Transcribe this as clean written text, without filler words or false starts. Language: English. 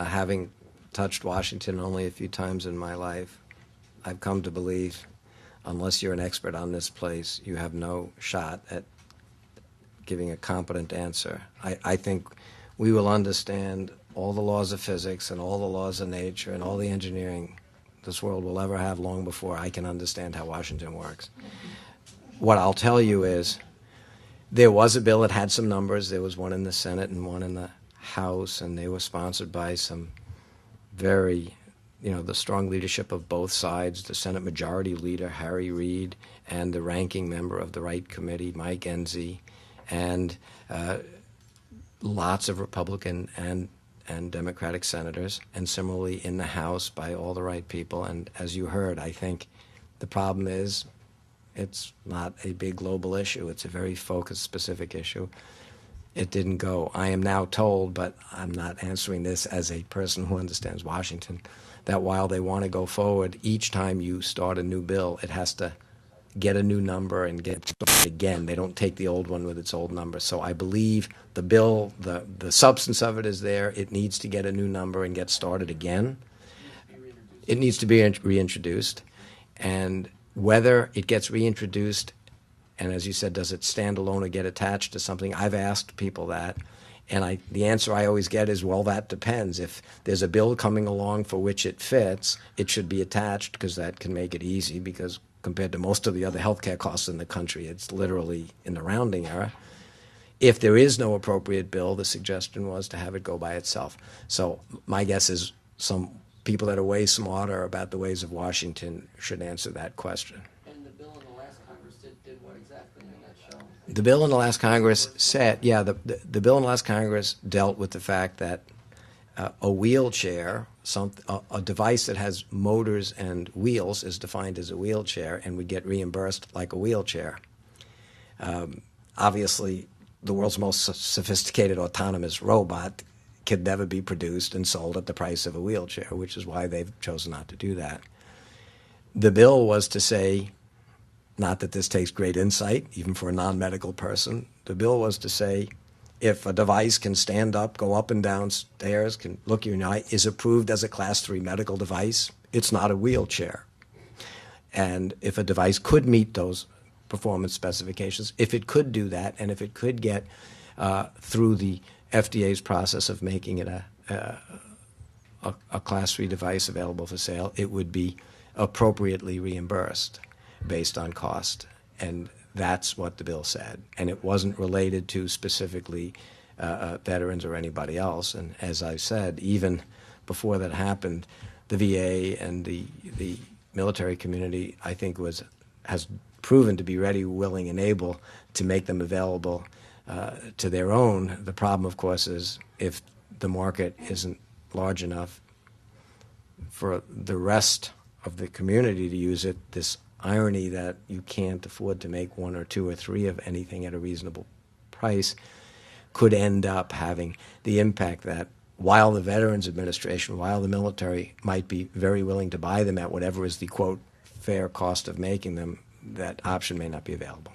having touched Washington only a few times in my life, I've come to believe, unless you're an expert on this place, you have no shot at giving a competent answer. I think we will understand all the laws of physics and all the laws of nature and all the engineering this world will ever have long before I can understand how Washington works. What I'll tell you is there was a bill that had some numbers. There was one in the Senate and one in the House, and they were sponsored by some very, the strong leadership of both sides, the Senate Majority Leader, Harry Reid, and the ranking member of the Right Committee, Mike Enzi, and lots of Republican and Democratic senators, and similarly in the House by all the right people. And as you heard, I think the problem is it's not a big global issue. It's a very focused, specific issue. It didn't go. I am now told, but I'm not answering this as a person who understands Washington, that while they want to go forward, each time you start a new bill, it has to get a new number and get started again. They don't take the old one with its old number. So I believe the bill, the substance of it is there. It needs to get a new number and get started again. It needs to be reintroduced. And whether it gets reintroduced, and as you said, does it stand alone or get attached to something? I've asked people that, and the answer I always get is, well, that depends. If there's a bill coming along for which it fits, it should be attached, because that can make it easy, because compared to most of the other healthcare costs in the country, it's literally in the rounding error. If there is no appropriate bill, the suggestion was to have it go by itself. So my guess is some people that are way smarter about the ways of Washington should answer that question. And the bill in the last Congress did what exactly in that show? The bill in the last Congress said, the bill in the last Congress dealt with the fact that a wheelchair, a device that has motors and wheels is defined as a wheelchair and would get reimbursed like a wheelchair. Obviously, the world's most sophisticated autonomous robot could never be produced and sold at the price of a wheelchair, which is why they've chosen not to do that. The bill was to say, not that this takes great insight, even for a non-medical person, the bill was to say, if a device can stand up, go up and down stairs, can look you in the eye, is approved as a Class 3 medical device, it's not a wheelchair. And if a device could meet those performance specifications, if it could do that, and if it could get through the FDA's process of making it a Class 3 device available for sale, it would be appropriately reimbursed based on cost. And that's what the bill said. And it wasn't related to specifically veterans or anybody else. And as I said, even before that happened, the VA and the military community, I think, has proven to be ready, willing, and able to make them available to their own. The problem, of course, is if the market isn't large enough for the rest of the community to use it, this irony that you can't afford to make one or two or three of anything at a reasonable price could end up having the impact that while the Veterans Administration, while the military might be very willing to buy them at whatever is the, quote, fair cost of making them, that option may not be available.